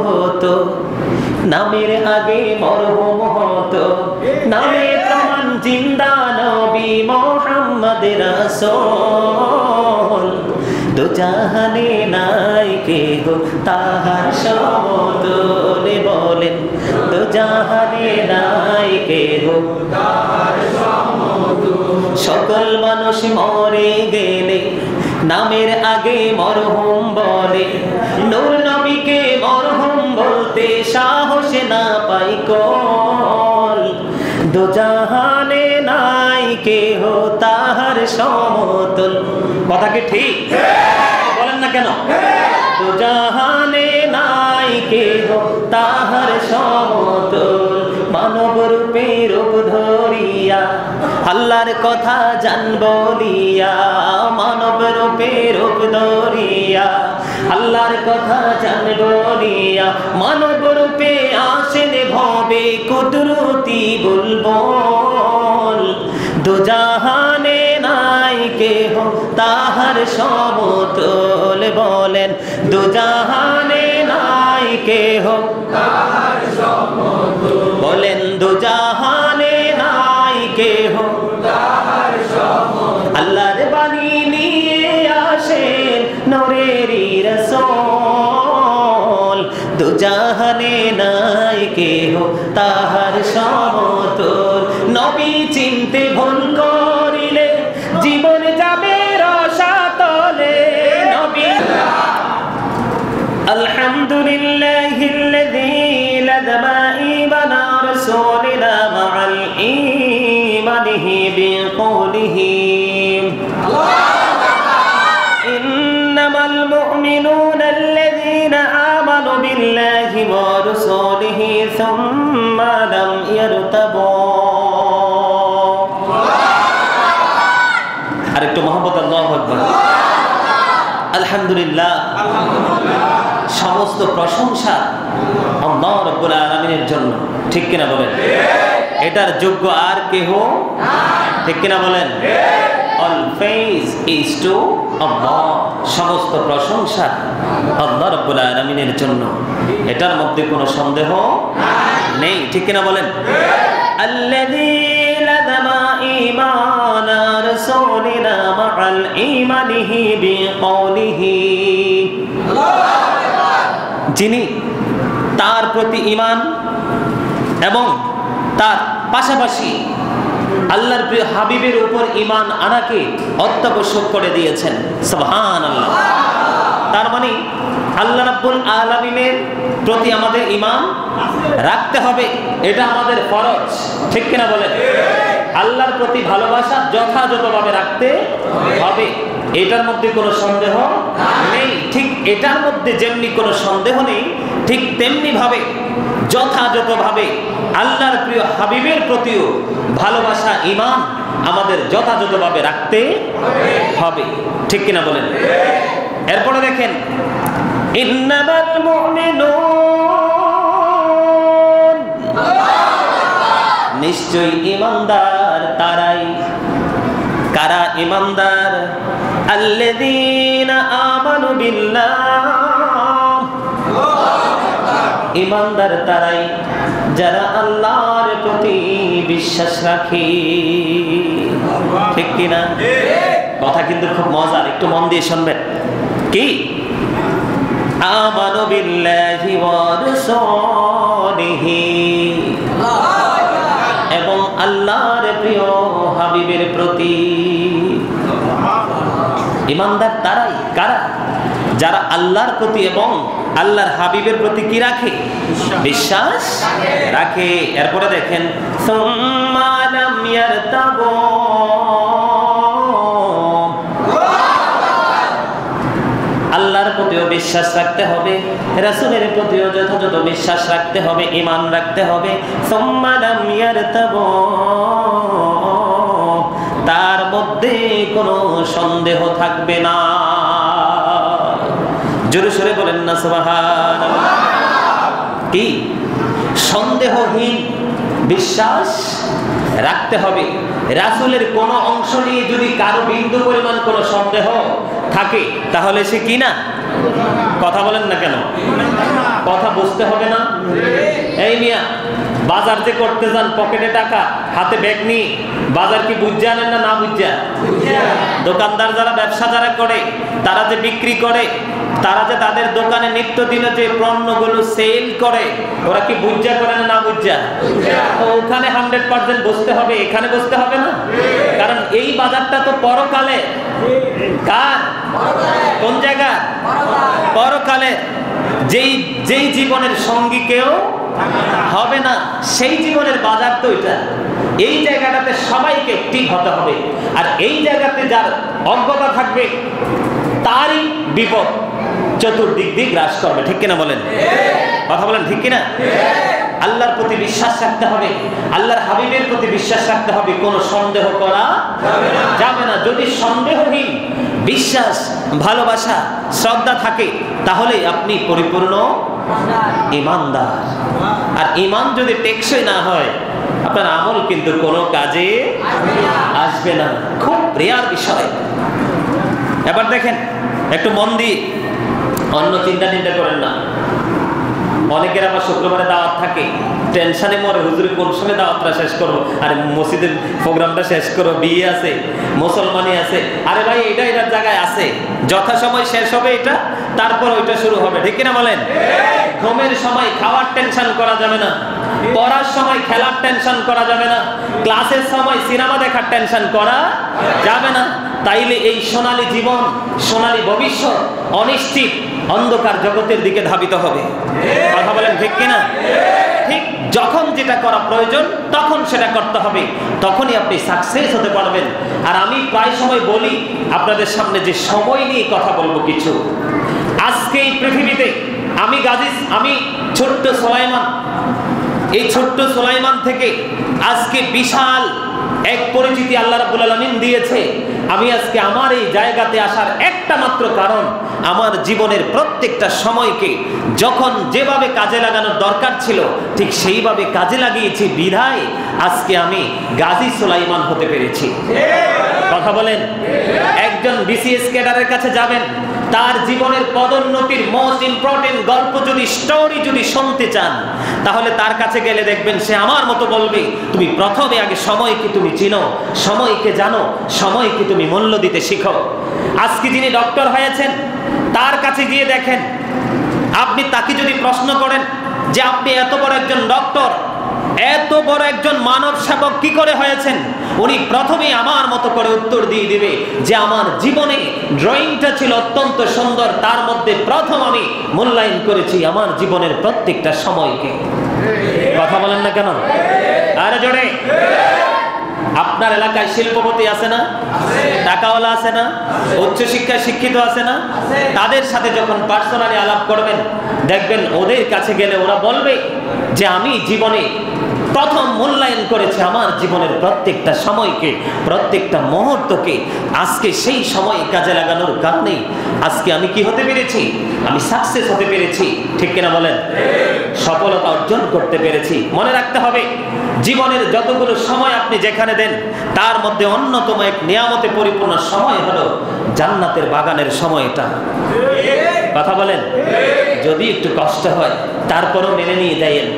হতো, নামের আগে মরহুম হতো, নামে প্রমাণ জিন্দা নবী মুহাম্মদ রাসূল। দু জাহানে নাই কেহ তাহার সমতুল, বলেন দু জাহানে নাই কেহ তাহার সমতুল। সকল মানুষ মরে গেলে নামের আগে মরহুম বলে, নূর নবীকে মরহুম বলতে সাহস না পাই কল। দু জাহানে নাই কেহ তাহার সমতুল। কথা কি ঠিক? বলেন না কেন? দু জাহানে নাই কেহ তাহার সমতুল। মানব রূপে রূপ ধরিয়া আল্লাহর কথা জান বলিয়া, মানব রূপে রূপ ধরিয়া আল্লাহর কথা জান বলিয়া, মানব রূপে আসেন ভবে কুদরতি বুলবুল। দু জাহানে নাই কেহ তাহার সমতুল, বলেন দু জাহানে নাই কেহ তাহার সমতুল। বলেন দু জাহানে নাই কেহ তাহার সমতুল। আল্লাহর বাণী নিয়ে আসেন নূরেরই রাসূল। দু জাহানে নাই কেহ তাহার সমতুল। নবী চিনতে ভুল করিলে জীবন যাবে রসাতলে। নবী আলহামদুলিল্লাহিল্লাযী লাযমা ঈমানা রাসূলিনা মা'আল ঈমানিহি বিকৌলিহি ইন্নামাল মুমিনুনা আল্লাযীনা আমানু বিল্লাহি ওয়া রাসূলিহি সুম্মা লাম ইয়ারতাবু। আরেকটু মহব্বত আল্লাহু আকবার। আলহামদুলিল্লাহ, সমস্ত প্রশংসা আল্লাহ রাব্বুল আলামিনের জন্য। ঠিক কিনা বলেন? এটার যোগ্য আর কেহ, ঠিক কিনা বলেন? অল প্রেজ ইজ টু আল্লাহ। সমস্ত প্রশংসা আল্লাহ রাব্বুল আলামিনের জন্য, এটার মধ্যে কোনো সন্দেহ নেই। ঠিক কিনা বলেন? আল্লাযী লাযমা ঈমানা রাসূলিনা মা'আল ঈমানিহি বিকৌলিহি। যিনি তার প্রতি ঈমান এবং তার পাশাপাশি আল্লাহর প্রিয় হাবিবের উপর ঈমান আনাকে অত্যাবশ্যক করে দিয়েছেন। সুবহানাল্লাহ। তার মানে আল্লাহ রাব্বুল আলামিনের প্রতি আমাদের ঈমান রাখতে হবে, এটা আমাদের ফরজ। ঠিক কিনা বলেন? আল্লাহর প্রতি ভালোবাসা যথাযথভাবে রাখতে হবে, এটার মধ্যে কোনো সন্দেহ নেই। ঠিক এটার মধ্যে যেমনি কোনো সন্দেহ নেই, ঠিক তেমনি ভাবে যথাযথভাবে আল্লাহর প্রিয় হাবিবের প্রতিও ভালোবাসা ঈমান আমাদের যথাযথভাবে রাখতে হবে। ঠিক কিনা বলেন? এরপরে দেখেন, ইন্নামাল মুমিনুন, নিশ্চয়ই ঈমানদার তারাই। কারা ঈমানদার? আল্লাযীনা আমানু বিল্লাহ। ঈমানদার তারাই যারা আল্লাহর প্রতি বিশ্বাস রাখে। ঠিক কিনা? কথা কিন্তু খুব মজার, একটু মন দিয়ে শুনবেন। কি? আমানু বিল্লাহি ওয়া রাসূলিহি, এবং আল্লাহর প্রিয় হাবিবের প্রতি। ঈমানদার তারাই কারা? যারা আল্লাহর প্রতি এবং আল্লাহর হাবিবের প্রতি কি রাখে? বিশ্বাস রাখে। এরপরে দেখেন, সুম্মা লাম ইয়ারতাবু, আল্লাহর প্রতিও বিশ্বাস রাখতে হবে, রাসূলের প্রতিও যথাযথ বিশ্বাস রাখতে হবে, ঈমান রাখতে হবে। সুম্মা লাম ইয়ারতাবু, তার মধ্যে কোনো সন্দেহ থাকবে না। জোরে সোরে বলেন না সুবহানাল্লাহ। কি? সন্দেহহীন বিশ্বাস রাখতে হবে। রাসূলের কোনো অংশ নিয়ে যদি কারো বিন্দু পরিমাণ কোনো সন্দেহ থাকে, তাহলে সে কি না? কথা বলেন না কেন? কথা বুঝতে হবে না? এই মিয়া, বাজার যে করতে যান, পকেটে টাকা, হাতে ব্যাগ নিয়ে বাজার কি বুঝে আনেন না বুঝা? দোকানদার যারা ব্যবসা যারা করে, তারা যে বিক্রি করে, তারা যে তাদের দোকানে নিত্যদিনে যে পণ্যগুলো সেল করে, ওরা কি বুঝা করে না বুঝা? তো ওখানে 100% বুঝতে হবে, এখানে বুঝতে হবে না? কারণ এই বাজারটা তো পরকালে। কার? কোন জায়গা? পরকালে। যেই জীবনের সঙ্গী কেউ হবে না, সেই জীবনের বাজার তো এটা। এই জায়গাটাতে সবাইকে ঠিক হতে হবে, আর এই জায়গাতে যার অজ্ঞতা থাকবে তারই বিপদ চতুর্দিক দিয়ে গ্রাস করবে। ঠিক কিনা বলেন? কথা বলেন ঠিক কিনা? আল্লাহর প্রতি বিশ্বাস রাখতে হবে, আল্লাহর হাবিবের প্রতি বিশ্বাস রাখতে হবে, কোনো সন্দেহ করা যাবে না। যদি সন্দেহহীন বিশ্বাস, ভালোবাসা, শ্রদ্ধা থাকে, তাহলে আপনি পরিপূর্ণ ঈমানদার। আর ঈমান যদি টেকসই না হয়, আপনার আমল কিন্তু কোনো কাজে আসবে না। খুব রেয়ার বিষয়। এবার দেখেন, একটু মন দিয়ে, অন্য চিন্তা করেন না। অনেকের আবার শুক্রবারে দাওয়াত থাকে, টেনশনে মরে, হুজুর কোন সময় দাওয়াতটা শেষ করবো, আরে মসজিদের প্রোগ্রামটা শেষ করো, বিয়ে আছে, মুসলমানই আছে, আরে ভাই এটার জায়গায় আছে, যথাসময় শেষ হবে এটা, তারপর ওইটা শুরু হবে। ঠিক কিনা বলেন? ঘুমের সময় খাওয়ার টেনশন করা যাবে না, পড়ার সময় খেলার টেনশন করা যাবে না, ক্লাসের সময় সিনেমা দেখার টেনশন করা যাবে না। তাইলে এই সোনালী জীবন, সোনালী ভবিষ্যৎ অনিশ্চিত অন্ধকার জগতের দিকে ধাবিত হবে। কথা বলেন ঠিক কিনা? ঠিক যখন যেটা করা প্রয়োজন তখন সেটা করতে হবে, তখনই আপনি সাকসেস হতে পারবেন। আর আমি প্রায় সময় বলি আপনাদের সামনে যে সময় নিয়ে কথা বলবো কিছু। আজকে এই পৃথিবীতে আমি ছোট্ট সুলাইমান, এই ছোট্ট সুলাইমান থেকে আজকে বিশাল এক পরিচিতি আল্লাহ রাব্বুল আলামিন দিয়েছে। আমি আজকে আমার এই জায়গাতে আসার একটা মাত্র কারণ, আমার জীবনের প্রত্যেকটা সময়কে যখন যেভাবে কাজে লাগানোর দরকার ছিল ঠিক সেইভাবে কাজে লাগিয়েছি বিধায় আজকে আমি গাজী সুলাইমান হতে পেরেছি। কথা বলেন? একজন বিসিএস ক্যাডারের কাছে যাবেন, তার জীবনের পদোন্নতির মোস্ট ইম্পর্টেন্ট গল্প যদি, স্টোরি যদি শুনতে চান, তাহলে তার কাছে গেলে দেখবেন সে আমার মতো বলবে, তুমি প্রথমে আগে সময়কে তুমি চিনো, সময়কে জানো, সময়কে তুমি মূল্য দিতে শিখো। আজকে যিনি ডক্টর হয়েছেন, তার কাছে গিয়ে দেখেন, আপনি তাকে যদি প্রশ্ন করেন যে আপনি এত বড় একজন ডক্টর, এত বড় একজন মানব সেবক কি করে হয়েছেন, উনি প্রথমেই আমার মতো করে উত্তর দিয়ে দিবে যে আমার জীবনে ড্রয়িংটা ছিল অত্যন্ত সুন্দর, তার মধ্যে প্রথম আমি মূল্যায়ন করেছি আমার জীবনের প্রত্যেকটা সময়কে। কথা বলেন না কেন? আরে জোরে। আপনার এলাকায় শিল্পপতি আছে না? টাকাওয়ালা আছে না? উচ্চশিক্ষায় শিক্ষিত আছে না? তাদের সাথে যখন পার্সোনালি আলাপ করবেন, দেখবেন ওদের কাছে গেলে ওরা বলবে যে আমি জীবনে প্রথম মূল্যায়ন করেছি আমার জীবনের প্রত্যেকটা সময়কে, প্রত্যেকটা মুহূর্তকে। আজকে সেই সময় কাজে লাগানোর কারণে আজকে আমি কি হতে পেরেছি? আমি সাকসেস হতে পেরেছি। ঠিক কিনা বলেন? সফলতা অর্জন করতে পেরেছি। মনে রাখতে হবে, জীবনের যতগুলো সময় আপনি যেখানে দেন, তার মধ্যে অন্যতম এক নিয়ামতে পরিপূর্ণ সময় হলো জান্নাতের বাগানের সময়টা। কথা বলেন? যদি একটু কষ্ট হয় তারপরও মেনে নিয়ে যাইয়েন,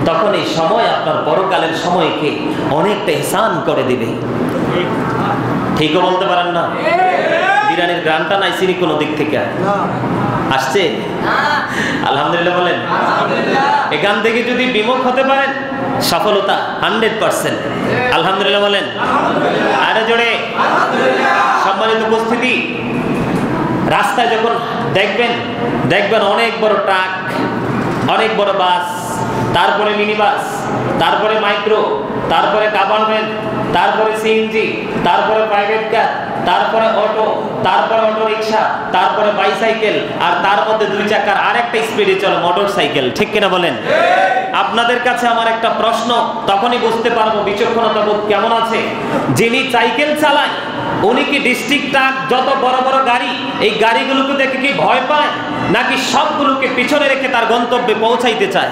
তখন এই সময় আপনার পরকালের সময়কে অনেকটা ইহসান করে দিবে। ঠিকও বলতে পারেন না? বিরিয়ানির গ্রানটা নাই চিনি কোনো দিক থেকে আসছে? আলহামদুলিল্লাহ বলেন। এখান থেকে যদি বিমুখ হতে পারেন, সফলতা 100%। আলহামদুলিল্লাহ বলেন। আরে জোরে। সম্মানিত উপস্থিতি, রাস্তায় যখন দেখবেন অনেক বড় ট্রাক, অনেক বড় বাস, তারপরে মিনি বাস, তারপরে মাইক্রো, তারপরে কাভারভ্যান, তারপরে সিএনজি, তারপরে প্রাইভেট কার, তারপরে অটো, তারপরে অটো রিক্সা, তারপরে বাইসাইকেল, আর তার মধ্যে দুই চাকার আরেকটা স্পিডে চলে মোটর সাইকেল। ঠিক কিনা বলেন? আপনাদের কাছে আমার একটা প্রশ্ন, তখনই বুঝতে পারবো বিচক্ষণতা বোধ কেমন আছে। যিনি সাইকেল চালায় উনি কি ডিস্ট্রিক্ট ট্রাক, যত বড় বড় গাড়ি, এই গাড়িগুলোকে দেখে কি ভয় পায়, নাকি সবগুলোকে পিছনে রেখে তার গন্তব্যে পৌঁছাইতে চায়?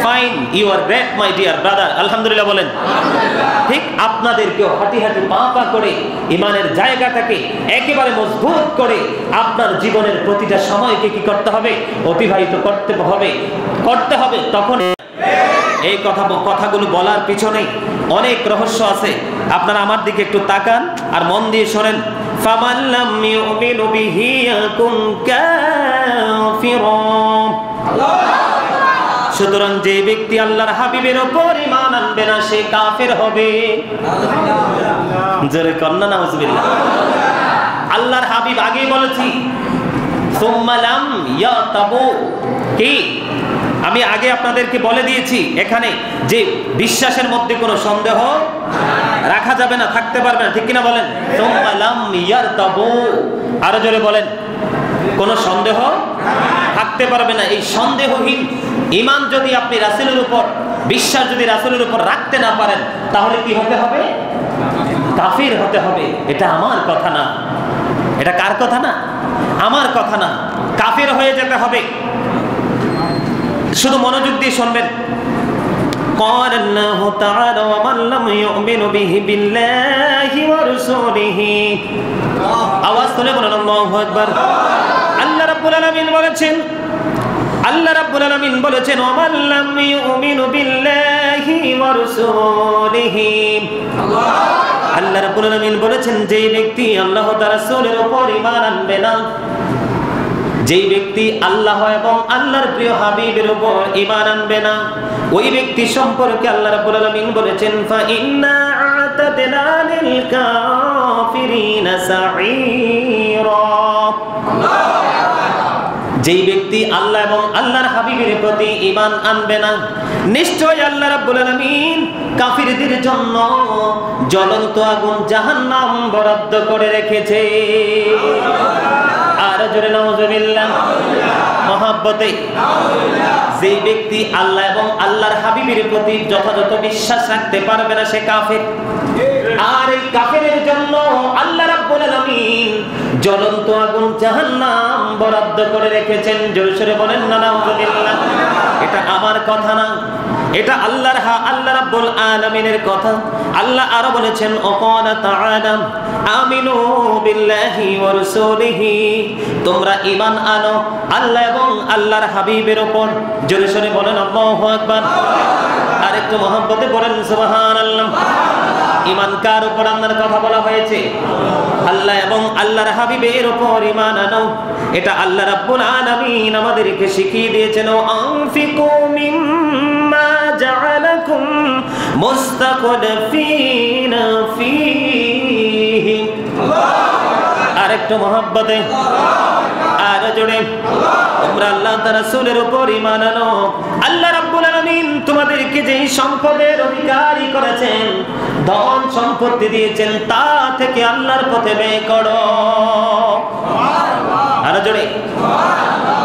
Fine, you are great my dear brother. আলহামদুলিল্লাহ বলেন। ঠিক আপনাদেরকেও হাঁটি হাঁটি পা পা করে ইমানের জায়গাটাকে একেবারে মজবুত করে আপনার জীবনের প্রতিটা সময়কে কি করতে হবে? অতিবাহিত করতে হবে। তখন এই কথাগুলো বলার পিছনে অনেক রহস্য আছে। আপনারা আমার দিকে একটু তাকান আর মন দিয়ে শোনেন। ফামান লাম ইউমিনু বিহি ইয়াকুন কাফিরা। সুতরাং যে ব্যক্তি আল্লাহর হাবিবের উপর ঈমান আনবে না সে কাফের হবে। জোরে কন্না নাউজুবিল্লাহ। আল্লাহর হাবিব আগেই বলেছি সুম্মা লাম ইয়াতাবু, কি আমি আগে আপনাদেরকে বলে দিয়েছি এখানে যে বিশ্বাসের মধ্যে কোনো সন্দেহ রাখা যাবে না, থাকতে পারবে না, ঠিক কিনা বলেন? সুম্মা লাম ইয়াতাবু, আরো জোরে বলেন, কোনো সন্দেহ থাকতে পারবে না। এই সন্দেহহীন ঈমান যদি আপনি রাসূলের উপর বিশ্বাস যদি রাসূলের উপর রাখতে না পারেন তাহলে কি হতে হবে? কাফির হতে হবে। এটা আমার কথা না, এটা কার কথা না? আমার কথা না। কাফির হয়ে যেতে হবে। শুধু মনোযোগ দিয়ে শুনবেন। قال الله تعالى ومن لم يؤمن به بالله ورسوله, আওয়াজ তুলে বলেন আল্লাহু আকবার। আল্লাহ রাব্বুল আলামিন বলেছেন ومن لم يؤمن بالله ورسوله, আল্লাহ রাব্বুল আলামিন বলেছেন যে ব্যক্তি আল্লাহ তাআলা রাসূলের উপর ঈমান আনবে না, যেই ব্যক্তি আল্লাহ এবং আল্লাহর প্রিয় হাবিবের উপর ঈমান আনবে না, ওই ব্যক্তি সম্পর্কে আল্লাহ রাব্বুল আলামিন বলেছেন ফা ইন্না আ'তাদনা লিল কাফিরিনা সাঈরা। যেই ব্যক্তি আল্লাহ এবং আল্লাহর হাবিবের প্রতি ঈমান আনবে না নিশ্চয় আল্লাহ রাব্বুল আলামিন কাফিরদের জন্য জ্বলন্ত আগুন জাহান্নাম বরাদ্দ করে রেখেছে। আর জোরে নাউজুবিল্লাহ। মহব্বতে যেই ব্যক্তি আল্লাহ এবং আল্লাহর হাবিবের প্রতি যথাযথ বিশ্বাস রাখতে পারবে না সে কাফের। আর এই কাফেরের জন্য আল্লাহ রাব্বুল আলামিন জ্বলন্ত আগুন জাহান্নাম বরাদ্দ করে রেখেছেন। জোরে সোরে বলেন না নাউজুবিল্লাহ। এটা আমার কথা না, এটা আল্লাহ রাব্বুল আলামিনের কথা। আল্লাহ আরো বলেছেন ওয়াকালা তাআলা আমিনু বিল্লাহি ওয়া রাসূলিহি, তোমরা ঈমান আনো আল্লাহ এবং আল্লাহর হাবিবের উপর। জোরে সোরে বলেন আল্লাহু আকবার। আর একটু মহব্বতে বলেন সুবহানাল্লাহ। ঈমান কার উপর আনার কথা বলা হয়েছে? আল্লাহ এবং আল্লাহর হাবিবের উপর ঈমান আনো। এটা আল্লাহ রাব্বুল আলামিন আমাদেরকে শিখিয়ে দিয়েছেন আনফিকু মিম্মা জাআলাকুম মুস্তাকলিফিনা ফীহি। আর একটু মহব্বতে আর জোরে তোমরা আল্লাহ তাআলা রাসূলের উপর ঈমান আনো। আল্লাহ রাব্বুল আলামিন তোমাদেরকে যেই সম্পদের অধিকারী করেছেন, ধন সম্পত্তি দিয়েছেন, তা থেকে আল্লাহর পথে ব্যয় করো। আর জোরে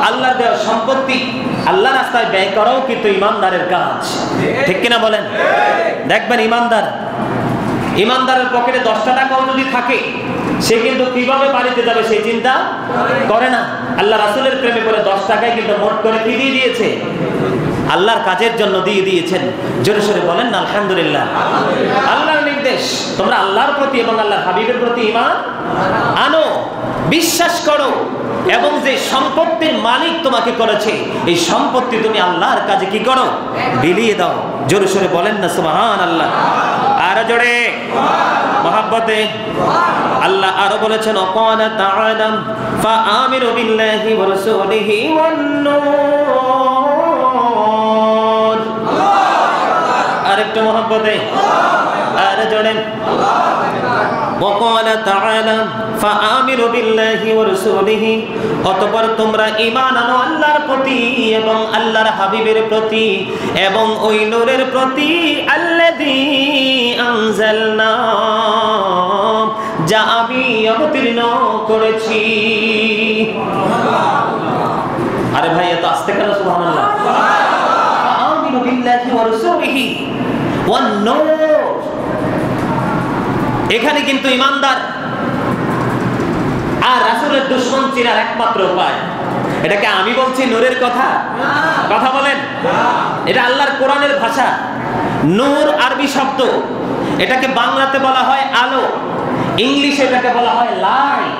আল্লাহর দেওয়া সম্পত্তি আল্লাহর রাস্তায় ব্যয় করাও কিন্তু ঈমানদারের কাজ, ঠিক কিনা বলেন? দেখবেন ঈমানদারের পকেটে 10টা টাকাও যদি থাকে সে কিন্তু কিভাবে বাড়িতে যাবে সেই চিন্তা করে না। আল্লাহ রাসূলের প্রেমে পড়ে 10 টাকায় কিন্তু মোট করে কি দিয়ে দিয়েছে? আল্লাহর কাজের জন্য দিয়ে দিয়েছেন। জোরে সোরে বলেন না আলহামদুলিল্লাহ। আল্লাহর নির্দেশ তোমরা আল্লাহর প্রতি এবং আল্লাহর হাবিবের প্রতি ঈমান আনো, বিশ্বাস করো, এবং যে সম্পত্তির মালিক তোমাকে করেছে এই সম্পত্তি তুমি আল্লাহর কাজে কি করো? বিলিয়ে দাও। জোরে সোরে বলেন না সুবহানাল্লাহ। আর জোরে মহব্বতে আল্লাহ আরো বলেছেন ওয়াকালা তাআলা ফাআমিনু বিল্লাহি ওয়া রাসূলিহি ওয়ান নূর। আরেকটু মহব্বতে আর জোরে ওয়াকালা তাআলা ফাআমিনু বিল্লাহি ওয়া রাসূলিহি, অতঃপর তোমরা ঈমান আনো আল্লাহর প্রতি এবং আল্লাহর হাবিবের প্রতি এবং ওই নূরের প্রতি আল্লাযী আনজালনা, যা আমি অবতীর্ণ করেছি। আরে ভাই এত আস্তে কেন সুবহানাল্লাহ? ফাআমিনু বিল্লাহি ওয়া রাসূলিহি ওয়ান নূর। এখানে কিন্তু ঈমানদার আর রাসূলের দুশমন চিনার একমাত্র উপায় এটাকে আমি বলছি নূরের কথা? কথা বলেন। এটা আল্লাহর কোরআনের ভাষা। নূর আরবি শব্দ, এটাকে বাংলাতে বলা হয় আলো, ইংলিশে এটাকে বলা হয় light.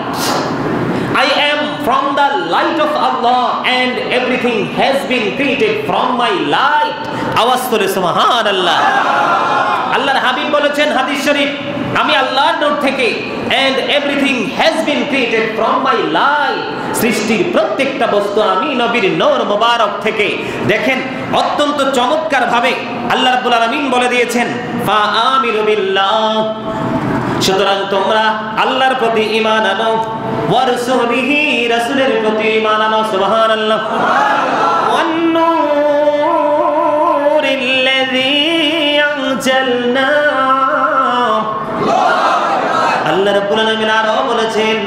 I am from the light of Allah and everything has been created from my light. আওয়াজ করে সুবহানাল্লাহ। আল্লাহর হাবিব বলেছেন হাদিস শরীফ, আমি আল্লাহর নূর থেকে and everything has been created from my light. সৃষ্টির প্রত্যেকটা বস্তু আমি নবীর নূর মোবারক থেকে। দেখেন অত্যন্ত চমৎকার ভাবে আল্লাহ রাব্বুল আলামিন বলে দিয়েছেন ফাআমিনু বিল্লাহ, সুতরাং তোমরা আল্লাহর প্রতি ঈমান আনো, ওয়া রাসূলিহি, রাসূলের প্রতি ঈমান আনো। সুবহানাল্লাহ। ওয়ান নূরিল্লাযী আনজালনা, আল্লাহ রাব্বুল আলামিন আরো বলেছেন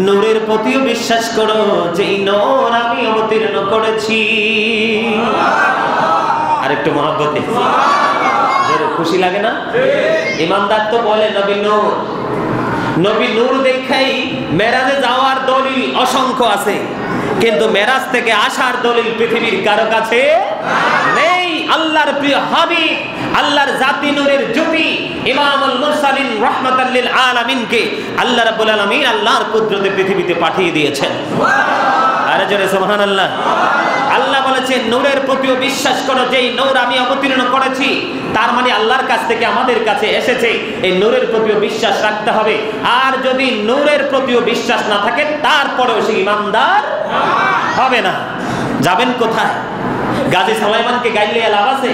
নূরের প্রতিও বিশ্বাস করো, যেই নূর আমি অবতীর্ণ করেছি। আরেকটু মহব্বতে খুশি লাগে না? ইমানদার তো বলে নবী নূর, নবী নূর দেখাই মেরাজে যাওয়ার দলিল অসংখ্য আছে, কিন্তু মেরাজ থেকে আসার দলিল পৃথিবীর কারো কাছে নেই। আল্লাহর প্রিয় হাবিব, আল্লাহর জাতি নূরের জ্যোতি ইমামুল মুরসালিন রাহমাতাল লিল আলামিনকে আল্লাহ রাব্বুল আলামিন আল্লাহর কুদরতে পৃথিবীতে পাঠিয়ে দিয়েছেন। আরে জোরে সুবহানাল্লাহ। আল্লাহ বলেছেন নূরের প্রতিও বিশ্বাস করো, যেই নূর আমি অবতীর্ণ করেছি। তার মানে আল্লাহর কাছ থেকে আমাদের কাছে এসেছে, এই নূরের প্রতিও বিশ্বাস রাখতে হবে। আর যদি নূরের প্রতিও বিশ্বাস না থাকে তারপরেও সে ইমানদার হবে না। যাবেন কোথায়? গাজী সুলাইমানকে গাইলে লাভ আছে?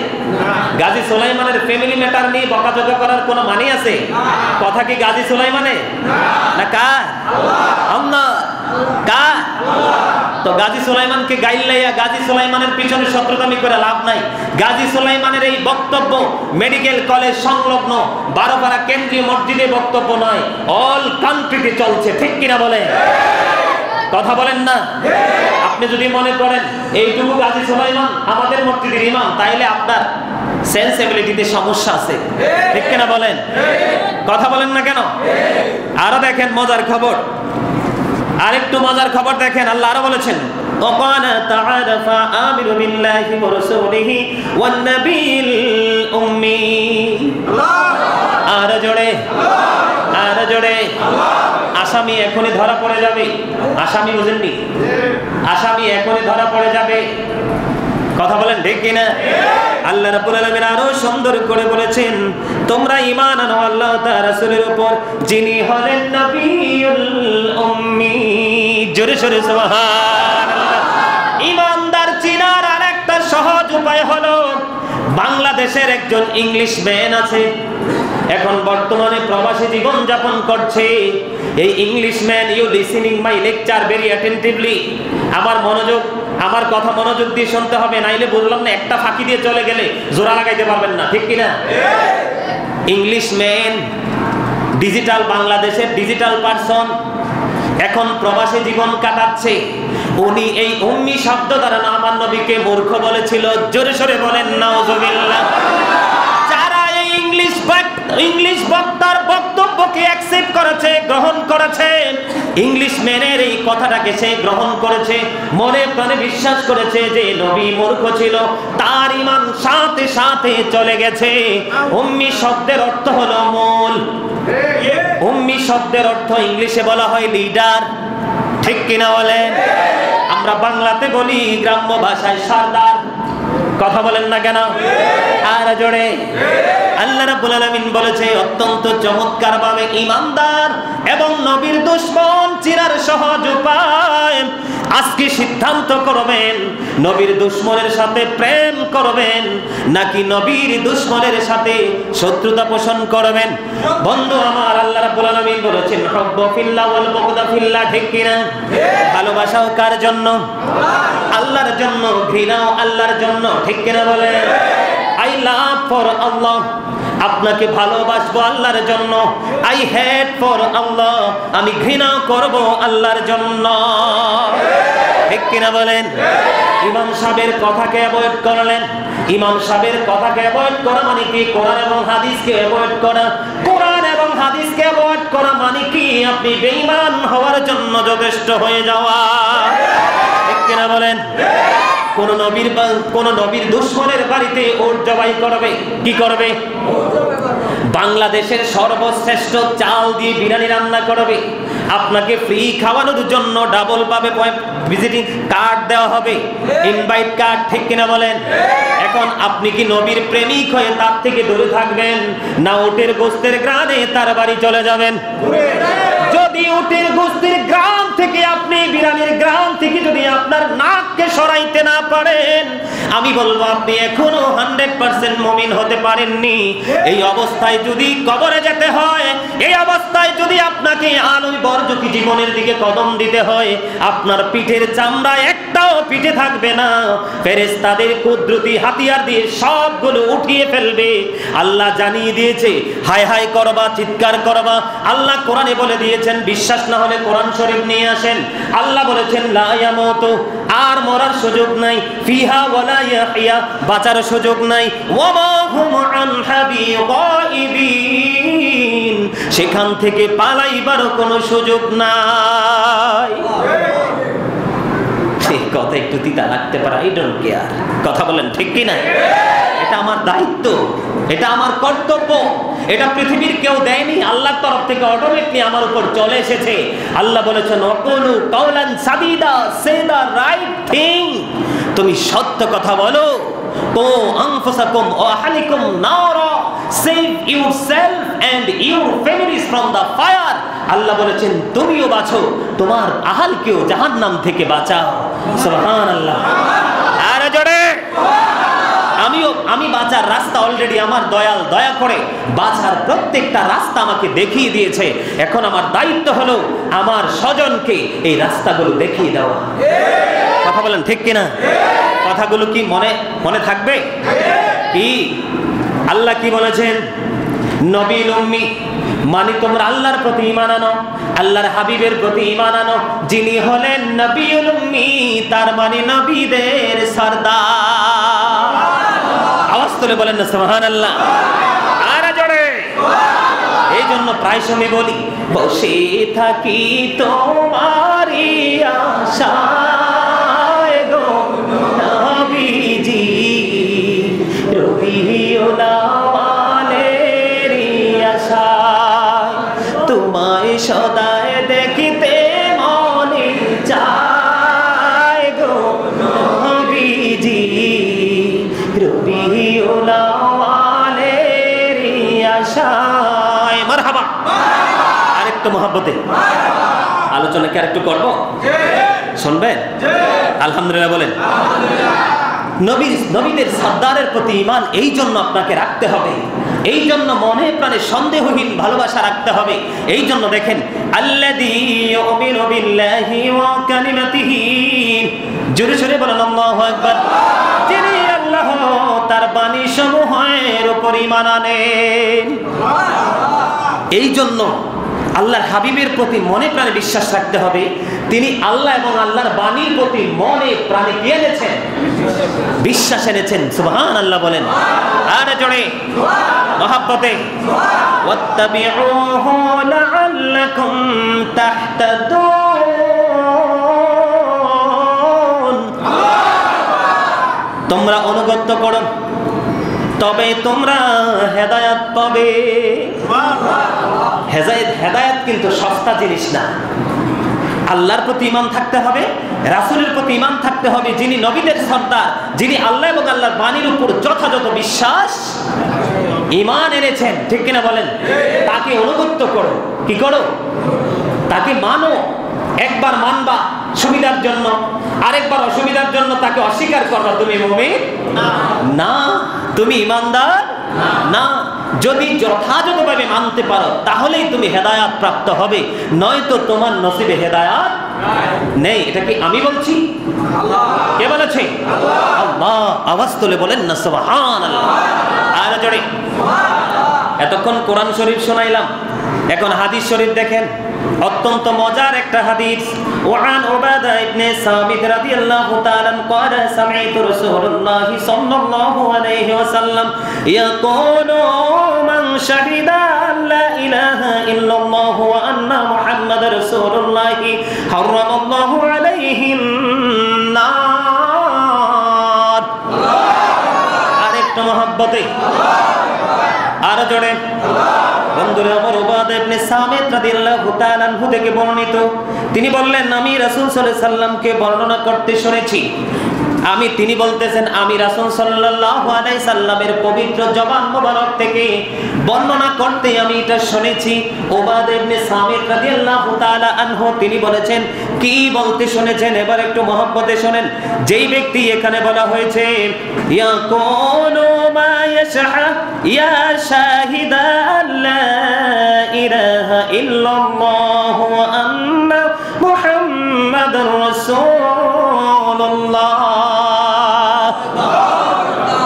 গাজী সুলাইমানের ফ্যামিলি ম্যাটার নিয়ে বকাঝকা করার কোনো মানে আছে? কথা কি গাজী সুলাইমানে না কার? আল্লাহ। কার? তো গাজী সুলাইমানকে গাইলে গাজী সুলাইমানের পিছনে শত্রুতামি করে লাভ নাই। গাজী সুলাইমানের এই বক্তব্য মেডিকেল কলেজ সংলগ্ন বারোপাড়া কেন্দ্রীয় মসজিদে বক্তব্য নয়, অল কান্ট্রিতে চলছে। ঠিক কিনা বলে? কথা বলেন না? আপনি যদি মনে করেন এইটুকু গাজী সুলাইমান আমাদের মসজিদের ইমাম, তাইলে আপনার সেন্সিবিলিটিতে সমস্যা আছে। ঠিক কিনা বলেন? কথা বলেন না কেন? আরো দেখেন মজার খবর, আরেকটু মজার খবর দেখেন। আল্লাহ আরো বলেছেন وقال تعالى فآمنوا بالله ورسوله والنبي الأمي। আর জোরে, আর জোরে। আসামি এখনই ধরা পড়ে যাবে। আসামি বুঝেননি? আসামি এখনই ধরা পড়ে যাবে। কথা বলেন ঠিক কিনা? আল্লাহ রাব্বুল আলামিন আরো সুন্দর করে বলেছেন তোমরা ঈমান আনো আল্লাহ তাআলা রাসূলের উপর, যিনি হলেন নবিয়ুল উম্মি। জোরে জোরে সুবহানাল্লাহ। ঈমানদার চিনার আরেকটা সহজ উপায় হলো, বাংলাদেশের একজন ইংলিশ ম্যান আছে, এখন বর্তমানে প্রবাসী জীবন যাপন করছে। এই English man, you listening my lecture very attentively. আমার কথা মনোযোগ দিয়ে শুনতে হবে, নাইলে বুঝলাম না একটা ফাঁকি দিয়ে চলে গেলে জোড়া লাগাইতে পারবেন না। ঠিক কিনা? ইংলিশ ম্যান, ডিজিটাল বাংলাদেশের ডিজিটাল পারসন, এখন প্রবাসী জীবন কাটাচ্ছে। উনি এই উম্মি শব্দ দ্বারা আমার নবীকে মূর্খ বলেছিল। জোরে সোরে বলেন নাউজুবিল্লাহ। যারা এই ইংলিশ বক্তার বক্তব্যকে অ্যাকসেপ্ট করেছে, গ্রহণ করেছে, ইংলিশ ম্যানের এই কথাটাকে সে গ্রহণ করেছে, মনে প্রাণে বিশ্বাস করেছে যে নবী মূর্খ ছিল, তার ঈমান সাথে সাথে চলে গেছে। উম্মি শব্দের অর্থ হলো মূল। উম্মি শব্দের অর্থ ইংলিশে বলা হয় লিডার। ঠিক কিনা বলেন? আমরা বাংলাতে বলি গ্রাম্য ভাষায় সরদার। কথা বলেন না কেন? আর জোরে। আল্লাহ রাব্বুল আলামিন বলেছে অত্যন্ত চমৎকার ভাবে, ঈমানদার এবং নবীর দুশমন চিনার সহজ উপায়। আজকে সিদ্ধান্ত করবেন নবীর দুশমনের সাথে প্রেম করবেন নাকি নবীর দুশমনের সাথে শত্রুতা পোষণ করবেন। বন্ধু আমার, আল্লাহ রাব্বুল আলামিন বলেছেন হুব্বু ফিল্লাহ ওয়াল বুগদা ফিল্লাহ। ঠিক কিনা? ভালোবাসাও কার জন্য? আল্লাহর জন্য। ঘৃণাও আল্লাহর জন্য। ঠিক কিনা বলে? আই লাভ ফর আল্লাহ, আপনাকে ভালোবাসবো আল্লাহর জন্য। আই হেট ফর আল্লাহ, আমি ঘৃণা করব আল্লাহর জন্য। ঠিক কিনা বলেন? ইমাম সাহেবের কথাকে অ্যাভয়েড করলেন। ইমাম সাহেবের কথাকে অ্যাভয়েড করা মানে কি? কোরআন এবং হাদিসকে অ্যাভয়েড করা। কোরআন এবং হাদিসকে অ্যাভয়েড করা মানে কি? আপনি বেঈমান হওয়ার জন্য যথেষ্ট হয়ে যাওয়া। কিনা বলেন? কোন নবীর দুশমনের বাড়িতে উট জবাই করবে, কি করবে? বাংলাদেশের সর্বশ্রেষ্ঠ চাল দিয়ে বিরিয়ানি রান্না করবে, আপনাকে ফ্রি খাওয়ানোর জন্য ডাবল পাবে ভিজিটিং কার্ড দেওয়া হবে, ইনভাইট কার্ড, ঠিক কিনা বলেন? এখন আপনি কি নবীর প্রেমিক হয়ে তার থেকে দূরে থাকবেন, না উটের গোস্তের গ্রামে তার বাড়ি চলে যাবেন? যদি উটের গোস্তের গ্রাম থেকে আপনি বিরিয়ানির গ্রাম থেকে যদি আপনার নাককে সরাইতে না পারেন, আমি বলবো আপনি এখনো 100% মুমিন হতে পারেননি। এই অবস্থায় যদি কবরে যেতে হয়, এই অবস্থায় যদি আপনাকে আলোয় বর্জকি জীবনের দিকে কদম দিতে হয়, আপনার পিঠের চামড়া একটাও পিঠে থাকবে না, ফেরেশতাদের কুদরতি হাতিয়ার দিয়ে সবগুলো উঠিয়ে ফেলবে। আল্লাহ জানিয়ে দিয়েছে, হায় হায় করবা, চিৎকার করবা। আল্লাহ কোরআনে বলে দিয়েছেন, বিশ্বাস না হলে কোরআন শরীফ নিয়ে আসেন। আল্লাহ বলেছেন, লা ইয়ামুতু, আর মরার সুযোগ নাই, ফিহা ওয়ালা ইয়াহইয়া, বাঁচার সুযোগ নাই, ওয়া মা হুম আনহা বিগাইবিন, সেখান থেকে পালাইবারও কোনো সুযোগ নাই। এই কথা একটু তিতা লাগতে পারে, আই ডোন্ট কেয়ার। কথা বলেন ঠিক কি না? এটা আমার দায়িত্ব, এটা আমার কর্তব্য, এটা পৃথিবীর কেউ দেয়নি, আল্লাহর তরফ থেকে অটোমেটিকলি আমার উপর চলে এসেছে। আল্লাহ বলেছেন, ওয়াকুলু কাওলান সাদীদা, সে দা রাইট থিং, তুমি সত্য কথা বলো। কো আনফুসাকুম ওয়া আহলিকুম নারা, save yourself and your families from the fire. Allah বলেছেন, তুমিও বাঁচো, তোমার আহালকেও জাহান্নাম থেকে বাঁচাও। সুবহানাল্লাহ। আর জোরে আমি বাঁচার রাস্তা অলরেডি আমার দয়াল দয়া করে বাঁচার প্রত্যেকটা রাস্তা আমাকে দেখিয়ে দিয়েছে। এখন আমার দায়িত্ব হলো আমার স্বজনকে এই রাস্তাগুলো দেখিয়ে দেওয়া। কথা বলেন ঠিক কিনা? কথাগুলো কি মনে থাকবে? কি আল্লাহ কি বলেছেন? নবীল উম্মি মানে তোমরা আল্লাহর প্রতি ঈমান আনো, আল্লাহর হাবিবের প্রতি ঈমান আনো, যিনি হলেন নবীউল উম্মি, তার মানে নবীদের সরদার। আওয়াজ তুলে বলেন না সুবহানাল্লাহ। আর জোরে। এই জন্য প্রায় সময় বলি, বসে থাকি তোমারই আশায় গো নবীজি, রবিউল আওয়ালেরই আশায়, তোমায় সদায় দেখিতে মনে চায় গো নবীজি, রবিউল আওয়ালেরই আশায়। মারহাবা। আরেকটু মহব্বতে আলোচনা কি আরেকটু করবো? শুনবেন? আলহামদুলিল্লাহ বলেন। নবীদের সর্দারের প্রতি ঈমান এই জন্য আপনাকে রাখতে হবে, এই জন্য মনে প্রাণে সন্দেহহীন ভালোবাসা রাখতে হবে। এই জন্য দেখেন, আল্লাযী ইউমিনু বিল্লাহি ওয়া কালিমাতিহি, জোরে জোরে বলেন আল্লাহু আকবার। যিনি আল্লাহ তার বাণী সমূহের উপর ঈমান আনেন। এই জন্য আল্লাহর হাবিবের প্রতি মনে প্রাণে বিশ্বাস রাখতে হবে। তিনি আল্লাহ এবং আল্লাহর বাণীর প্রতি মনে প্রাণে কি এনেছেন? বিশ্বাস এনেছেন। সুবহানাল্লাহ বলেন। আর জোরে মহব্বতে, ওয়াত্তাবিউহু লাআল্লাকুম তাহতাদুন, তোমরা অনুগত করো তবে তোমরা হেদায়েত পাবে। হেদায়েত কিন্তু সস্তা জিনিস না। আল্লাহর প্রতি ঈমান থাকতে হবে, রাসূলের প্রতি ঈমান থাকতে হবে, যিনি নবীদের সর্দার, যিনি আল্লাহ এবং আল্লাহর বাণীর উপর যথাযথ বিশ্বাস ঈমান এনেছেন, ঠিক কিনা বলেন? তাকে অনুগত করো। কি করো? তাকে মানো। একবার মানবা সুবিধার জন্য, আরেকবার অসুবিধার জন্য তাকে অস্বীকার করবা, তুমি মুমিন না, তুমি ঈমানদার না। যদি যথাযথভাবে মানতে পারো তাহলেই তুমি হেদায়াত প্রাপ্ত হবে, নয়তো তোমার নসিবে হেদায়াত নেই। এটা কি আমি বলছি? কে বলেছে? আল্লাহ। আওয়াজ তুলে বলেন না সুবহানাল্লাহ। আর জোরে। এতক্ষণ কোরআন শরীফ শোনাইলাম, এখন হাদিস শরীফ দেখেন। অত্যন্ত মজার একটা হাদিস। ওয়ান উবাদা ইবনে সামিত রাদিয়াল্লাহু তাআলা قال سمعت رسول الله صلى الله عليه وسلم يقول من شهد أن لا إله إلا الله وأن محمد رسول الله حرم الله عليه النار মহব্বতে আর জোরে বন্ধুরা আমার উবাদা ইবনে সামিত রাদিয়াল্লাহু তাআলা আনহু থেকে বর্ণিত, তিনি বললেন আমি রাসূল সাল্লাল্লাহু আলাইহি সাল্লামকে বর্ণনা করতে শুনেছি, তিনি বলতেছেন আমি রাসূল সাল্লাল্লাহু আলাইহি সাল্লামের পবিত্র জবান মোবারক থেকে বর্ণনা করতে আমি এটা শুনেছি। উবাদা ইবনে সামিত রাদিয়াল্লাহু তাআলা আনহু তিনি বলেছেন, কি বলতে শুনেছেন এবার একটু মহব্বতে শুনেন। যেই ব্যক্তি এখানে বলা হয়েছে ইয়াকুনু মা ইয়াশা ইয়া শাহিদা লা ইলাহা ইল্লাল্লাহ ওয়া আন্না মুহাম্মাদুর রাসূলুল্লাহ,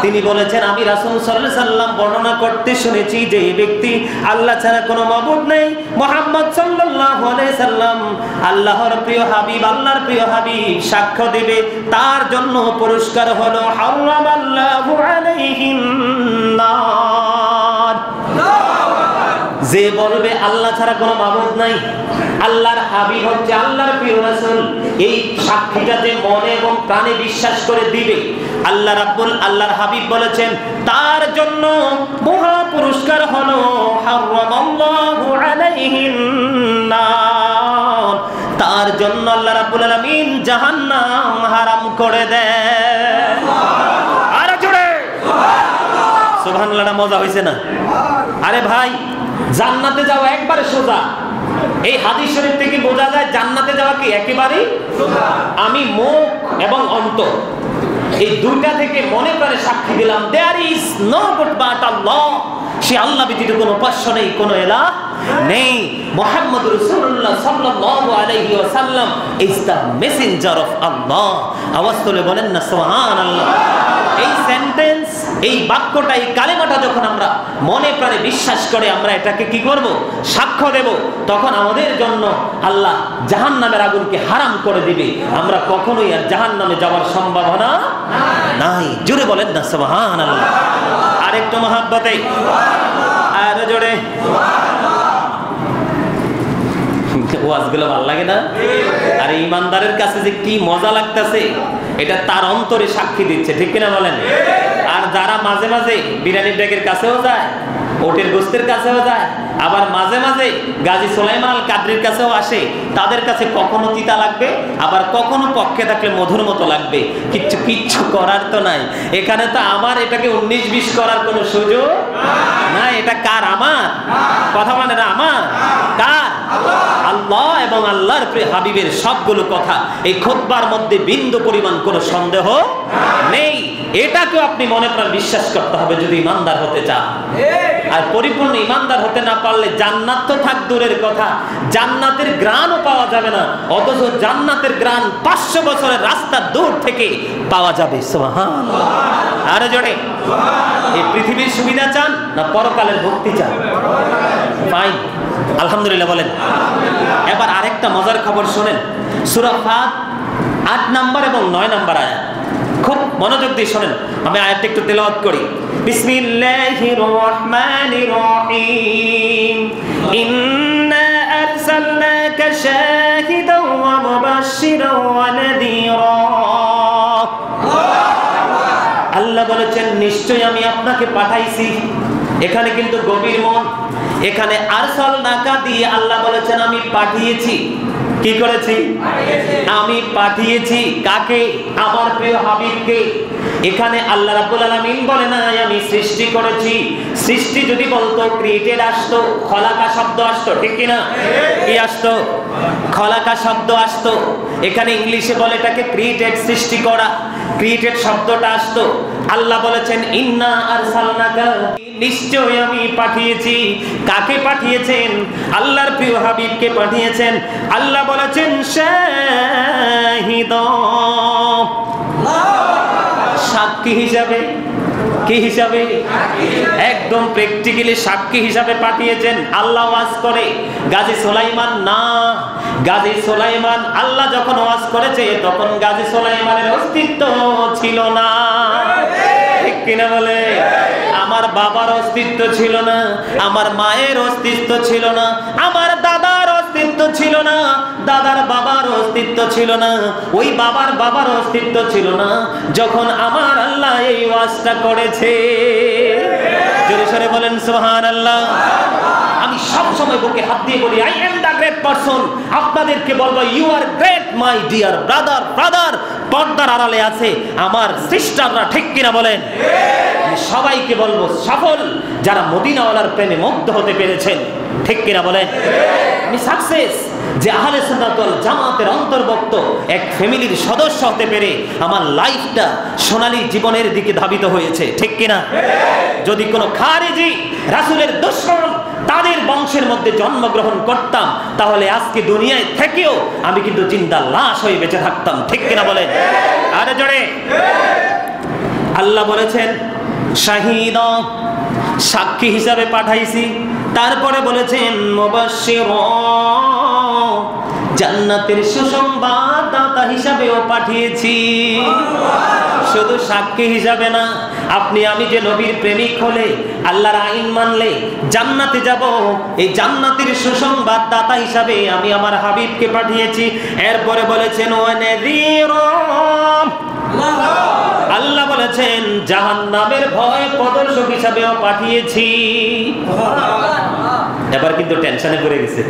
তিনি বলেছেন আমি রাসূল সাল্লাল্লাহু আলাইহি সাল্লাম বর্ণনা করতে শুনেছি যে এই ব্যক্তি আল্লাহ ছাড়া কোনো মাবুদ নেই, মুহাম্মদ সাল্লাল্লাহু আলাইহি সাল্লাম আল্লাহর প্রিয় হাবিব, আল্লাহর প্রিয় হাবিব সাক্ষ্য দেবে, তার জন্য পুরস্কার হলো হারামাল্লাহু আলাইহিন নার। যে বলবে আল্লাহ ছাড়া কোনো মাবুদ নাই, আল্লাহর হাবিব হচ্ছে আল্লাহর প্রিয় রাসূল, এই সাক্ষীটা যে মনে এবং প্রাণে বিশ্বাস করে দিবে, আল্লাহর হাবিব বলেছেন তার জন্য মহা পুরস্কার হলো হারামাল্লাহু আলাইহিন নার, তার জন্য আল্লাহ রাব্বুল আলামিন জাহান্নাম হারাম করে দেন। আরে জোরে সুবহানাল্লাহ, মজা হইছে না? আরে ভাই, জান্নাতে যাওয়া একবারে সোজা। এই হাদিস শরীফ থেকে বোঝা যায় জান্নাতে যাওয়া কি একেবারেই সোজা। আমি মুখ এবং অন্তর এই দুইটা থেকে মনে করে সাক্ষী দিলাম there is no god but Allah, সে আল্লাহ ব্যতীত কোনো উপাস্য নেই, কোনো ইলাহ নেই। মুহাম্মদুর রাসূলুল্লাহ সাল্লাল্লাহু আলাইহি ওয়াসাল্লাম ইজ দ্য মেসেঞ্জার অফ আল্লাহ। আওয়াজ তুলে বলেন না সুবহানাল্লাহ। এই সেন্টেন্স, এই বাক্যটা, এই কালেমাটা যখন আমরা মনে প্রাণে বিশ্বাস করে আমরা এটাকে কি করব, সাক্ষ্য দেব, তখন আমাদের জন্য আল্লাহ জাহান্নামের আগুনকে হারাম করে দিবে। আমরা কখনোই আর জাহান্নামে যাওয়ার সম্ভাবনা নাই। জোরে বলেন না সুবহানাল্লাহ। আরেকটু মহব্বতে আর জোরে ওয়াজগুলো ভালো লাগে না? আর ইমানদারের কাছে যে কি মজা লাগতেছে এটা তার অন্তরে সাক্ষী দিচ্ছে, ঠিক কিনা বলেন? আর যারা মাঝে মাঝে বিরিয়ানির ডেকের কাছেও যায়, ওটের গোস্তের কাছেও যায়, আবার মাঝে মাঝে গাজী সুলাইমান আল কাদরির কাছেও আসে, তাদের কাছে কখনো তিতা লাগবে, আবার কখনো পক্ষে থাকলে মধুর মতো লাগবে। কিচ্ছু করার তো নাই। এখানে তো আমার এটাকে 19-20 করার কোনো সুযোগ নাই। এটা কার? আমার কথা মানে না, আমার কার? আল্লাহ এবং আল্লাহর প্রিয় হাবিবের সবগুলো কথা এই খুতবার মধ্যে বিন্দু পরিমাণ কোনো সন্দেহ নেই। এটাকেও আপনি মনে প্রাণ বিশ্বাস করতে হবে যদি ইমানদার হতে চান। আর পরিপূর্ণ ইমানদার হতে না পারলে জান্নাত তো থাক দূরের কথা, জান্নাতের গ্রাণও পাওয়া যাবে না। অথচ জান্নাতের গ্রাণ 500 বছরের রাস্তা দূর থেকে পাওয়া যাবে। সুবহানাল্লাহ। আরে জোরে এই পৃথিবীর সুবিধা চান না পরকালের মুক্তি চান? ফাইন, আলহামদুলিল্লাহ বলেন। এবার আরেকটা মজার খবর শোনেন। সূরা ফাত 8 নম্বর এবং 9 নম্বর আয়াত, খুব মনোযোগ দিয়ে শোনেন। আমি আয়াতটা একটু তেলাওয়াত করি। বিসমিল্লাহির রহমানির রহিম। ইন্না আরসালনাকা শাহিদান ওয়া মুবাশশিরান ওয়া নাযীরা। আল্লাহ বলেছেন নিশ্চয়ই আমি আপনাকে পাঠাইছি। এখানে কিন্তু গভীর মন, এখানে আরসালনাকা দিয়ে আল্লাহ বলেছেন আমি পাঠিয়েছি। কি করেছি? আমি পাঠিয়েছি। কাকে? আমার প্রিয় হাবিবকে। এখানে আল্লাহ রাব্বুল আলামিন বলে না আমি সৃষ্টি করেছি। সৃষ্টি যদি বলতো ক্রিয়েটেড আসতো, খলাকা শব্দ আসতো, ঠিক কি না? কি আসতো? খলাকা শব্দ আসতো। এখানে ইংলিশে বলে এটাকে ক্রিয়েটেড, সৃষ্টি করা, ক্রিয়েটেড শব্দটা আসতো। আল্লাহ বলেছেন ইন্না আরসালনাকা, নিশ্চয়ই আমি পাঠিয়েছি। কাকে পাঠিয়েছেন? আল্লাহর প্রিয় হাবিবকে পাঠিয়েছেন। আল্লাহ বলেছেন শাহিদা, সাক্ষী হিসাবে। কি হিসাবে? একদম প্র্যাকটিক্যালি সাক্ষী হিসাবে পাঠিয়েছেন। আল্লাহ ওয়াজ করে, গাজী সুলাইমান না। গাজী সুলাইমান আল্লাহ যখন ওয়াজ করেছে তখন গাজী সুলাইমানের অস্তিত্ব ছিল না, ঠিক কিনা বলে? আমার বাবার অস্তিত্ব ছিল না, আমার মায়ের অস্তিত্ব ছিল না, আমার দাদার অস্তিত্ব ছিল না, দাদার বাবার অস্তিত্ব ছিল না, ওই বাবার বাবার অস্তিত্ব ছিল না। যখন আমার আল্লাহ এই ওয়াজটা করেছে। জোরে সরে বলেন সুবহানাল্লাহ। আমি সব সময় বুকে হাত দিয়ে বলি I am the great person. আপনাদেরকে বলবো you are great my dear brother. পর্দার আড়ালে আছে আমার সিস্টাররা, ঠিক কিনা বলেন? সবাইকে বলবো সফল যারা মদিনাওয়ালার প্রেমে মুগ্ধ হতে পেরেছেন, ঠিক কিনা বলেন? আমি সাকসেস যে আহলে সুন্নাত ওয়াল জামাতের অন্তর্ভুক্ত এক ফ্যামিলির সদস্য হতে পেরে আমার লাইফটা সোনালী জীবনের দিকে ধাবিত হয়েছে, ঠিক কিনা? যদি কোনো খারিজি রাসূলের দুশমন তাদের বংশের মধ্যে জন্মগ্রহণ করতাম তাহলে আজকে দুনিয়ায় থেকেও আমি কিন্তু জিন্দা লাশ হয়ে বেঁচে থাকতাম, ঠিক কিনা বলেন? আরে জোরে। আল্লাহ বলেছেন শাহিদা, সাক্ষী হিসাবে পাঠাইছি। তারপরে বলেছেন মুবাশশিরা, জান্নাতের সুসংবাদদাতা হিসাবেও পাঠিয়েছি। শুধু সাক্ষী হিসাবে না, আপনি আমি যে নবীর প্রেমিক হলে আল্লাহর আইন মানলে জান্নাতে যাব, এই জান্নাতের সুসংবাদদাতা হিসাবে আমি আমার হাবিবকে পাঠিয়েছি। এরপরে বলেছেন ওয়া নাযীরা, আল্লাহ বলেছেন জাহান্নামের ভয় প্রদর্শক হিসাবেও পাঠিয়েছি। এবার কিন্তু টেনশনে পড়ে গেছে,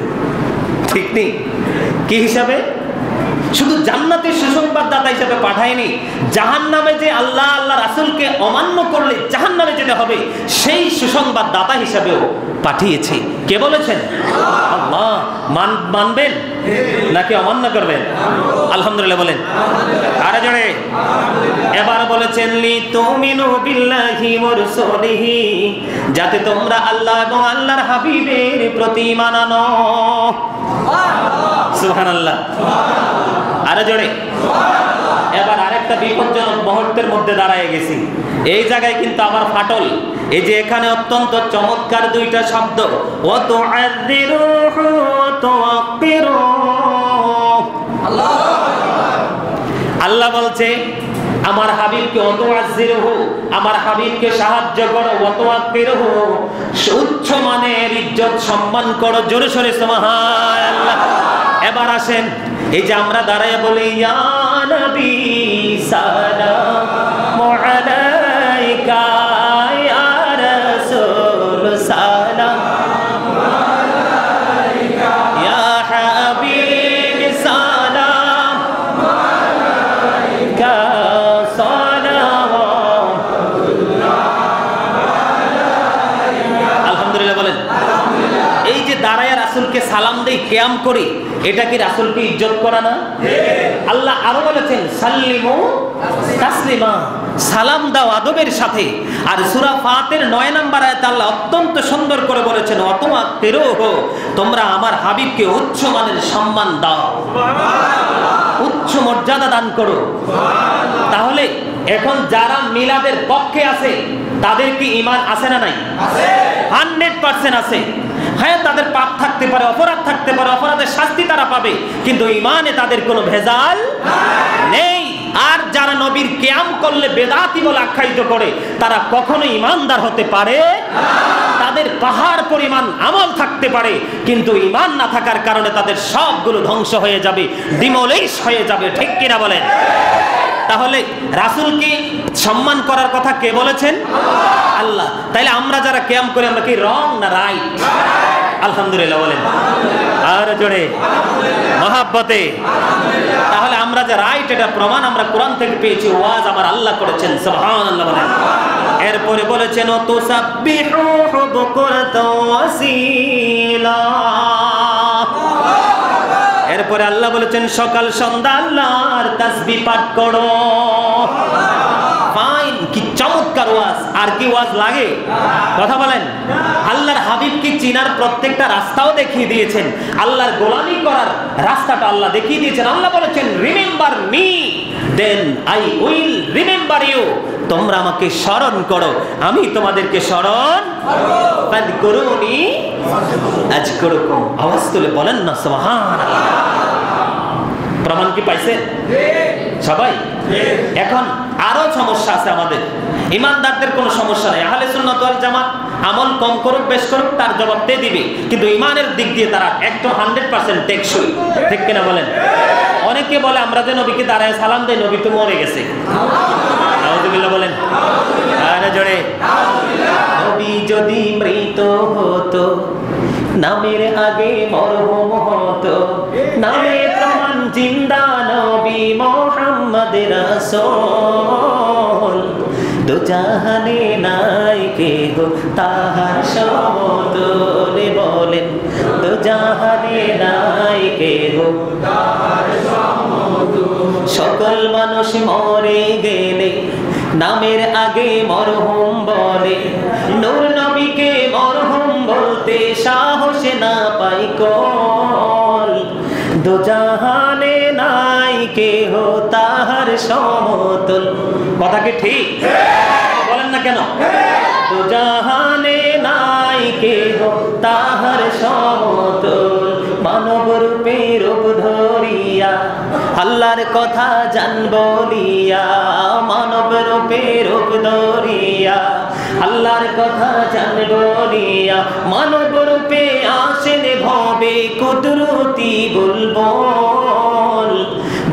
ঠিক নেই? কি হিসাবে? শুধু জান্নাতের সুসংবাদদাতা হিসাবে পাঠায়নি, জাহান্নামে যে আল্লাহ রাসূলকে অমান্য করলে জাহান্নামে যেতে হবে সেই সুসংবাদদাতা হিসাবেও পাঠিয়েছি। কে বলেছেন? আল্লাহ। মানবেন নাকি অমান্য করবেন? আলহামদুলিল্লাহ বলেন। আরে জোরে। এবার বলেছেন লিতুমিনু বিল্লাহি ওয়া রাসূলিহি, যাতে তোমরা আল্লাহ এবং আল্লাহর হাবিবের প্রতি ঈমান আনো। সুবহানাল্লাহ। আরে জোরে। এবার আরেকটা বিপজ্জনক মুহূর্তের মধ্যে দাঁড়ায় গেছি। এই জায়গায় কিন্তু আমার ফাটল। এই যে এখানে অত্যন্ত চমৎকার দুইটা শব্দ, ওয়া তুআযিরুহু ওয়া তুওয়াক্কিরু। আল্লাহ বলছে আমার হাবিবকে ওয়া তুআযিরুহু, আমার হাবিবকে সাহায্য করো, ওয়া তুওয়াক্কিরুহু, উচ্চ মানের ইজ্জত সম্মান করো। জোরে সরে সুবহানাল্লাহ। এবার আসেন, এই যে আমরা দাঁড়ায় বলি ইয়া নবী সালামু আলাইকা, ইয়া রাসূল সালামু আলাইকা, ইয়া হাবিব সালামু আলাইকা, সালাওয়াতুল্লাহ আলাইকা। আলহামদুলিল্লাহ বলেন। এই যে দাঁড়ায় রাসূলকে সালাম দেই, কিয়াম করি, এটা কি রাসূলকে ইজ্জত করা না? আল্লাহ আরো বলেছেন সাল্লিমু তাসলিমা, সালাম দাও আদবের সাথে। আর সূরা ফাতির 9 নম্বর আয়াতে আল্লাহ অত্যন্ত সুন্দর করে বলেছেন ওয়াতুআক্কিরুহু, তোমরা আমার হাবিবকে উচ্চ মানের সম্মান দাও, উচ্চ মর্যাদা দান করো। তাহলে এখন যারা মিলাদের পক্ষে আছে তাদের কি ঈমান আছে না নাই? আছে, 100% আছে। হ্যাঁ, তাদের পাপ থাকতে পারে, অপরাধ থাকতে পারে, অপরাধের শাস্তি তারা পাবে, কিন্তু ঈমানে তাদের কোনো ভেজাল নেই। আর যারা নবীর কিয়াম করলে বেদাতি বলে আখ্যায়িত করে তারা কখনো ঈমানদার হতে পারে না। তাদের পাহাড় পরিমাণ আমল থাকতে পারে, কিন্তু ঈমান না থাকার কারণে তাদের সবগুলো ধ্বংস হয়ে যাবে, ডিমোলিশ হয়ে যাবে, ঠিক কিনা বলেন? তাহলে রাসূলকে সম্মান করার কথা কে বলেছেন? আল্লাহ। তাইলে আমরা যারা কিয়াম করি আমরা কি রং না রাইট? আলহামদুলিল্লাহ বলেন। আর জোরে মহাব্বতে। তাহলে আমরা যে রাইট এটা প্রমাণ আমরা কোরআন থেকে পেয়েছি, ওয়াজ আমার আল্লাহ করেছেন, সুবহানাল্লাহ বলেন। এরপরে বলেছেন তুসাব্বিহুহু বুকরাতাও ওয়াসিলা। এরপরে আল্লাহ বলেছেন সকাল সন্ধ্যা আল্লাহর তাসবিহ পাঠ করো। ফাইন, কি চমৎকার ওয়াজ! আর কি ওয়াজ লাগে? কথা বলেন। আল্লাহর হাবিবকে চিনার প্রত্যেকটা রাস্তাও দেখিয়ে দিয়েছেন, আল্লাহর গোলামি করার রাস্তাটা আল্লাহ দেখিয়ে দিয়েছেন। আল্লাহ বলেছেন remember me then I will remember you, তোমরা আমাকে স্মরণ করো, আমি তোমাদেরকে স্মরণ ফাযকুরুনি আযকুরুকুম। আওয়াজ তুলে বলেন না সুবহানাল্লাহ। প্রমাণ কি পাইছেন সবাই? এখন আরো সমস্যা আছে আমাদের। ইমানদারদের কোনো সমস্যা নেই, আহলে সুন্নাত ওয়াল জামাত আমল কম করুক বেশ করুক তার জবাব দিয়ে দিবে, কিন্তু ইমানের দিক দিয়ে তারা একদম 100% টেকসই, ঠিক কিনা বলেন? অনেকে বলে আমরা যে নবীকে দাঁড়ায় সালাম দেই, নবী তো মরে গেছে। নাউযুবিল্লাহ বলেন। নামের আগে মরহুম হতো, নামে প্রমাণ জিন্দা নবী মুহাম্মদ রাসূল। দু জাহানে নাই কেহ তাহার সমতুল, বলেন দু জাহানে নাই কেহ তাহার সমতুল। সকল মানুষ মরে গেলে নামের আগে মরহুম বলে, নূর নবীকে মরহুম বলতে সাহস না পাই কল। দু জাহানে নাই কেহ তাহার সমতুল। কথা কি ঠিক? বলেন না কেন? দু জাহানে নাই কেহ তাহার সমতুল। মানব রূপে রূপ ধরিয়া আল্লাহর কথা জান বলিয়া, মানব রূপে রূপ ধরিয়া আল্লাহর কথা জান বলিয়া, মানব রূপে আসেন ভবে কুদরতি বুলবুল।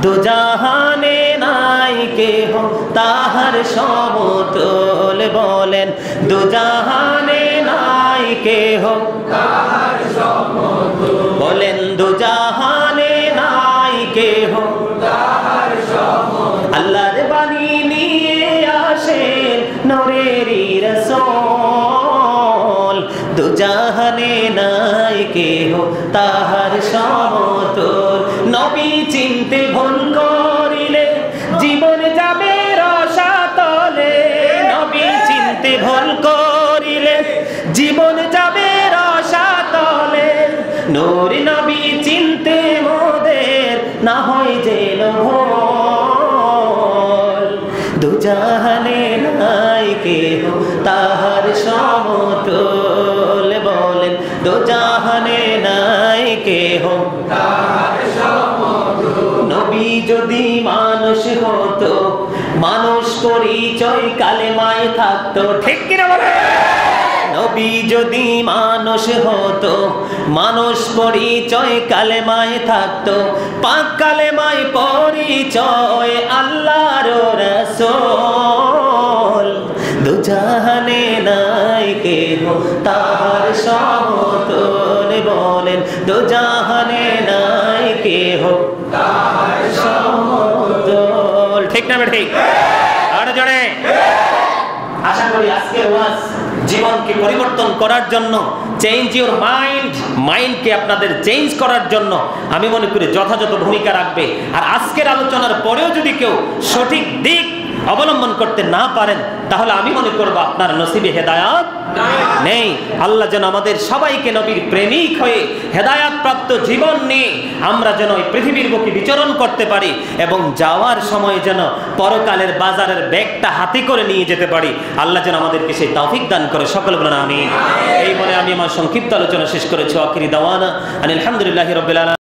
দু জাহানে নাই কেহ তাহার সমতুল, বলেন দু জাহানে নাই কেহ তাহার সমতুল। বলেন দু জাহানে নাই কেহ তাহার সমতুল। আল্লাহর বাণী নিয়ে আসেন নূরেরই রাসূল। দু জাহানে নাই কেহ তাহার সমতুল। নবী চিনতে ভুল করিলে জীবন যাবে রসাতলে, নবী চিনতে ভুল করিলে জীবন যাবে রসাতলে। নূর নবী চিনতে মোদের না হয় যেন ভুল। দু জাহানে নাই কেহ তাহার সমতুল, বলেন দু জাহানে নাই কেহ তাহার সমতুল। নবী যদি মানুষ হতো, মানুষ পরিচয় কালেমায় থাকতো, ঠিক কিনা বলে? নবী যদি মানুষ হতো, মানুষ পরিচয় কালেমায় থাকতো, পাক কালেমায় পরিচয় আল্লাহর রাসূল। দু জাহানে নাই কেহ তাহার সমতুল, বলেন দু জাহানে নাই কেহ তাহার সমতুল। ঠিক না ঠিক? আর জোরে। আশা করি আজকের ওয়াজ জীবনকে পরিবর্তন করার জন্য, চেঞ্জ ইউর মাইন্ড, মাইন্ডকে আপনাদের চেঞ্জ করার জন্য আমি মনে করি যথাযথ ভূমিকা রাখবে। আর আজকের আলোচনার পরেও যদি কেউ সঠিক দিক অবলম্বন করতে না পারেন, তাহলে আমি মনে করব আপনার নসিবে হেদায়াত নেই। আল্লাহ যেন আমাদের সবাইকে নবীর প্রেমিক হয়ে হেদায়াত প্রাপ্ত জীবন নিয়ে আমরা যেন এই পৃথিবীর বুকে বিচরণ করতে পারি, এবং যাওয়ার সময় যেন পরকালের বাজারের ব্যাগটা হাতে করে নিয়ে যেতে পারি। আল্লাহ যেন আমাদেরকে সেই তৌফিক দান করে। সকল বলেন আমিন। এই বলে আমি আমার সংক্ষিপ্ত আলোচনা শেষ করেছি। আখিরি দাওয়ানা আলহামদুলিল্লাহি রাব্বিল আলামিন।